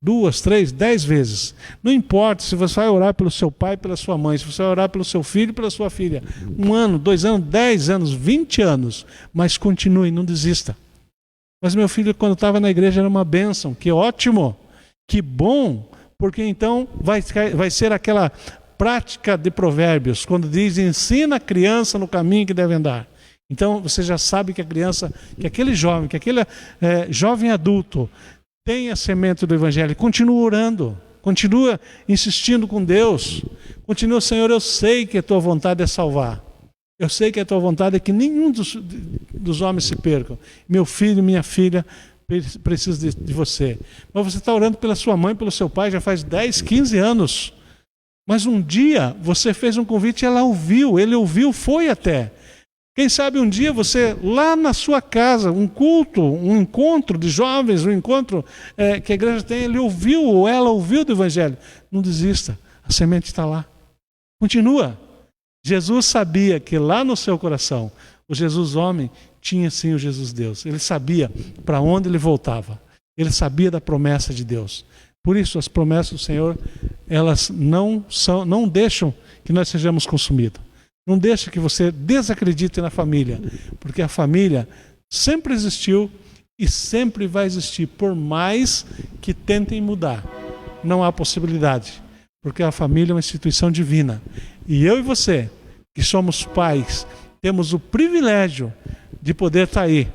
2, 3, 10 vezes. Não importa se você vai orar pelo seu pai, pela sua mãe, se você vai orar pelo seu filho, pela sua filha. 1 ano, 2 anos, 10 anos, 20 anos. Mas continue, não desista. Mas meu filho, quando estava na igreja, era uma bênção. Que ótimo, que bom, porque então vai ser aquela prática de Provérbios, quando diz: ensina a criança no caminho que deve andar. Então você já sabe que a criança, que aquele jovem, que aquele jovem adulto tem a semente do Evangelho. Continua orando, continua insistindo com Deus, continua: Senhor, eu sei que a tua vontade é salvar. Eu sei que a tua vontade é que nenhum dos homens se percam. Meu filho, minha filha precisa de você. Mas você está orando pela sua mãe, pelo seu pai já faz 10, 15 anos. Mas um dia você fez um convite e ela ouviu, ele ouviu, foi até. Quem sabe um dia você, lá na sua casa, um culto, um encontro de jovens, um encontro que a igreja tem, ele ouviu ou ela ouviu do Evangelho. Não desista, a semente está lá. Continua. Jesus sabia que lá no seu coração, o Jesus homem tinha sim o Jesus Deus. Ele sabia para onde ele voltava. Ele sabia da promessa de Deus. Por isso, as promessas do Senhor, elas não deixam que nós sejamos consumidos. Não deixa que você desacredite na família, porque a família sempre existiu e sempre vai existir, por mais que tentem mudar. Não há possibilidade, porque a família é uma instituição divina. E eu e você, que somos pais, temos o privilégio de poder estar aí,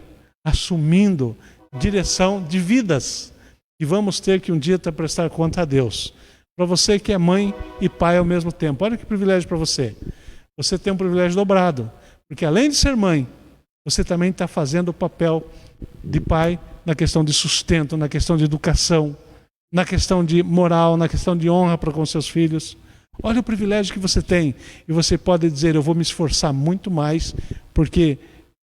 assumindo direção de vidas, e vamos ter que um dia prestar conta a Deus. Para você que é mãe e pai ao mesmo tempo, olha que privilégio para você. Você tem um privilégio dobrado, porque além de ser mãe, você também está fazendo o papel de pai na questão de sustento, na questão de educação, na questão de moral, na questão de honra para com seus filhos. Olha o privilégio que você tem, e você pode dizer: eu vou me esforçar muito mais, porque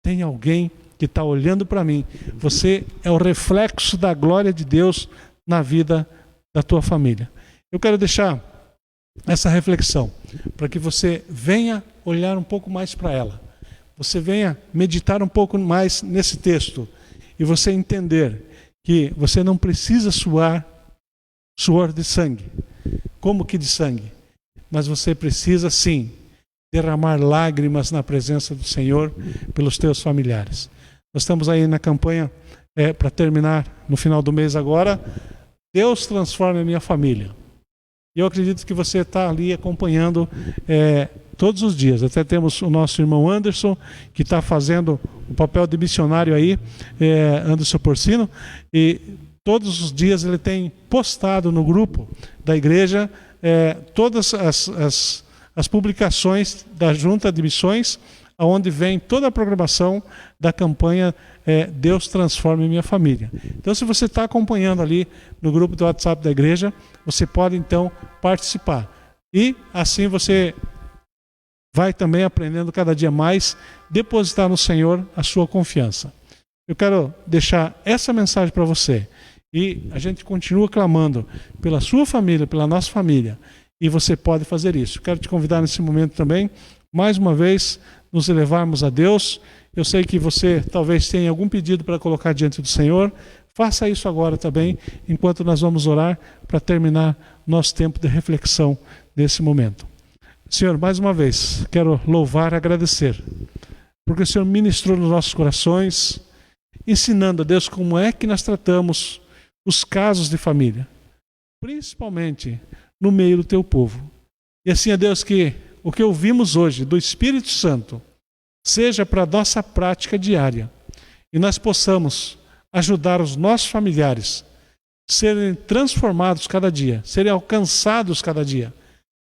tem alguém que está olhando para mim. Você é o reflexo da glória de Deus na vida da tua família. Eu quero deixar essa reflexão para que você venha olhar um pouco mais para ela. Você venha meditar um pouco mais nesse texto e você entender que você não precisa suor de sangue. Como que de sangue? Mas você precisa sim derramar lágrimas na presença do Senhor pelos teus familiares. Nós estamos aí na campanha para terminar no final do mês agora. Deus transforma a minha família. E eu acredito que você está ali acompanhando todos os dias. Até temos o nosso irmão Anderson, que está fazendo o papel de missionário aí, Anderson Porcino, e todos os dias ele tem postado no grupo da igreja todas as publicações da Junta de Missões, onde vem toda a programação da campanha Deus Transforme Minha Família. Então, se você está acompanhando ali no grupo do WhatsApp da igreja, você pode então participar. E assim você vai também aprendendo cada dia mais, depositar no Senhor a sua confiança. Eu quero deixar essa mensagem para você. E a gente continua clamando pela sua família, pela nossa família. E você pode fazer isso. Quero te convidar nesse momento também, mais uma vez, nos elevarmos a Deus. Eu sei que você talvez tenha algum pedido para colocar diante do Senhor. Faça isso agora também, enquanto nós vamos orar para terminar nosso tempo de reflexão nesse momento. Senhor, mais uma vez, quero louvar e agradecer, porque o Senhor ministrou nos nossos corações ensinando, Deus, como é que nós tratamos os casos de família, principalmente no meio do teu povo. E assim, Deus, que o que ouvimos hoje do Espírito Santo seja para a nossa prática diária e nós possamos ajudar os nossos familiares a serem transformados cada dia, serem alcançados cada dia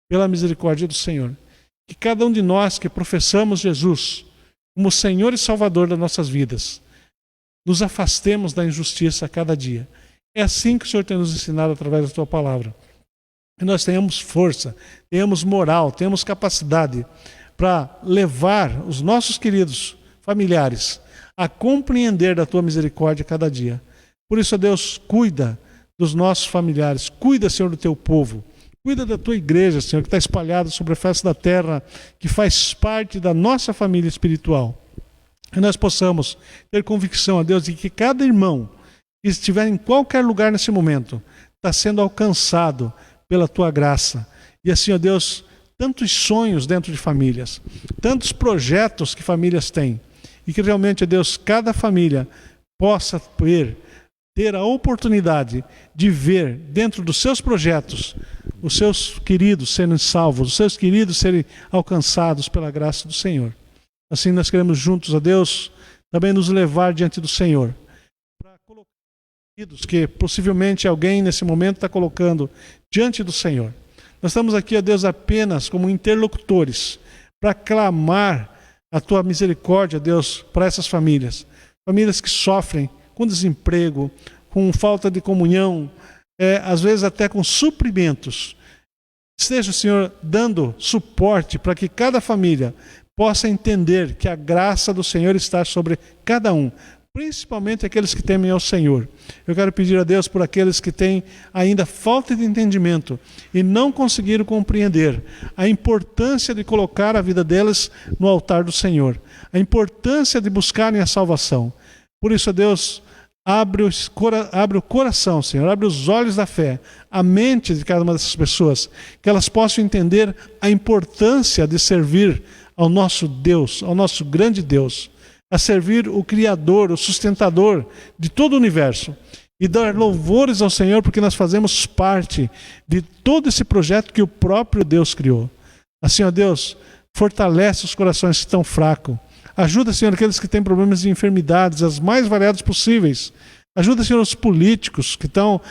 pela misericórdia do Senhor. Que cada um de nós que professamos Jesus como Senhor e Salvador das nossas vidas, nos afastemos da injustiça a cada dia. É assim que o Senhor tem nos ensinado através da tua palavra. Que nós tenhamos força, tenhamos moral, tenhamos capacidade para levar os nossos queridos familiares a compreender da tua misericórdia cada dia. Por isso, Deus, cuida dos nossos familiares, cuida, Senhor, do teu povo, cuida da tua igreja, Senhor, que está espalhada sobre a face da terra, que faz parte da nossa família espiritual. Que nós possamos ter convicção, a Deus, de que cada irmão que estiver em qualquer lugar nesse momento está sendo alcançado pela tua graça. E assim, ó Deus, tantos sonhos dentro de famílias, tantos projetos que famílias têm, e que realmente, ó Deus, cada família possa ter a oportunidade de ver dentro dos seus projetos os seus queridos serem salvos, os seus queridos serem alcançados pela graça do Senhor. Assim nós queremos juntos, ó Deus, também nos levar diante do Senhor, para colocar queridos que possivelmente alguém nesse momento está colocando diante do Senhor. Nós estamos aqui, ó Deus, apenas como interlocutores para clamar a tua misericórdia, Deus, para essas famílias. Famílias que sofrem com desemprego, com falta de comunhão, às vezes até com suprimentos. Esteja, Senhor, dando suporte para que cada família possa entender que a graça do Senhor está sobre cada um, principalmente aqueles que temem ao Senhor. Eu quero pedir a Deus por aqueles que têm ainda falta de entendimento e não conseguiram compreender a importância de colocar a vida deles no altar do Senhor, a importância de buscarem a salvação. Por isso, Deus, abre o coração, Senhor, abre os olhos da fé, a mente de cada uma dessas pessoas, que elas possam entender a importância de servir ao nosso Deus, ao nosso grande Deus, a servir o Criador, o sustentador de todo o universo, e dar louvores ao Senhor porque nós fazemos parte de todo esse projeto que o próprio Deus criou. Assim, ó Deus, fortalece os corações que estão fracos. Ajuda, Senhor, aqueles que têm problemas de enfermidades, as mais variadas possíveis. Ajuda, Senhor, os políticos que estão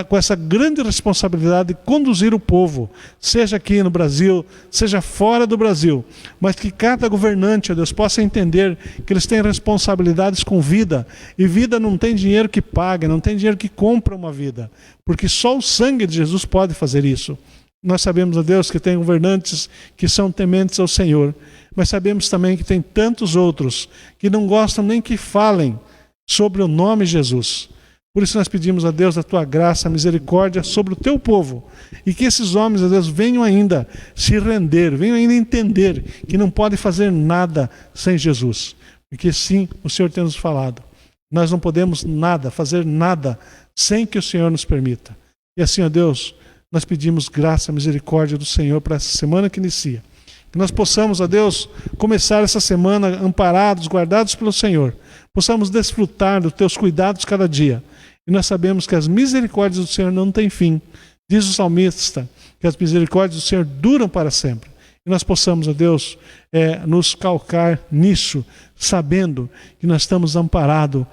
com essa grande responsabilidade de conduzir o povo, seja aqui no Brasil, seja fora do Brasil. Mas que cada governante, ó Deus, possa entender que eles têm responsabilidades com vida. E vida não tem dinheiro que pague, não tem dinheiro que compra uma vida. Porque só o sangue de Jesus pode fazer isso. Nós sabemos, ó Deus, que tem governantes que são tementes ao Senhor. Mas sabemos também que tem tantos outros que não gostam nem que falem sobre o nome Jesus. Por isso nós pedimos a Deus a tua graça, a misericórdia sobre o teu povo. E que esses homens, a Deus, venham ainda se render, venham ainda entender que não podem fazer nada sem Jesus. Porque sim, o Senhor tem nos falado. Nós não podemos fazer nada sem que o Senhor nos permita. E assim, ó Deus, nós pedimos graça, misericórdia do Senhor para essa semana que inicia. Que nós possamos, ó Deus, começar essa semana amparados, guardados pelo Senhor. Possamos desfrutar dos teus cuidados cada dia. E nós sabemos que as misericórdias do Senhor não têm fim. Diz o salmista que as misericórdias do Senhor duram para sempre. E nós possamos, ó Deus, nos calcar nisso, sabendo que nós estamos amparados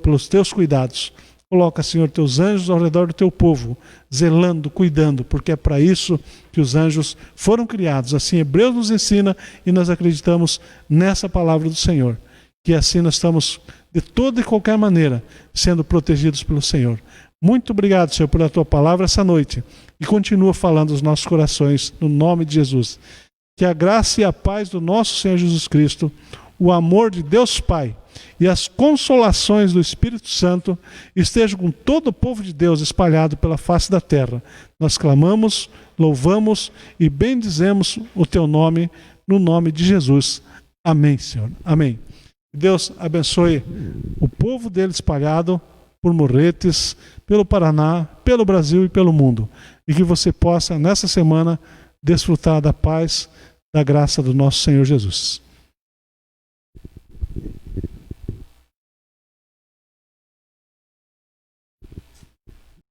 pelos teus cuidados. Coloca, Senhor, teus anjos ao redor do teu povo, zelando, cuidando, porque é para isso que os anjos foram criados. Assim Hebreus nos ensina e nós acreditamos nessa palavra do Senhor. Que assim nós estamos, de toda e qualquer maneira, sendo protegidos pelo Senhor. Muito obrigado, Senhor, pela tua palavra essa noite. E continua falando aos nossos corações, no nome de Jesus. Que a graça e a paz do nosso Senhor Jesus Cristo, o amor de Deus Pai e as consolações do Espírito Santo estejam com todo o povo de Deus espalhado pela face da terra. Nós clamamos, louvamos e bendizemos o teu nome, no nome de Jesus. Amém, Senhor. Amém. Deus abençoe o povo dele espalhado por Morretes, pelo Paraná, pelo Brasil e pelo mundo. E que você possa, nessa semana, desfrutar da paz, da graça do nosso Senhor Jesus.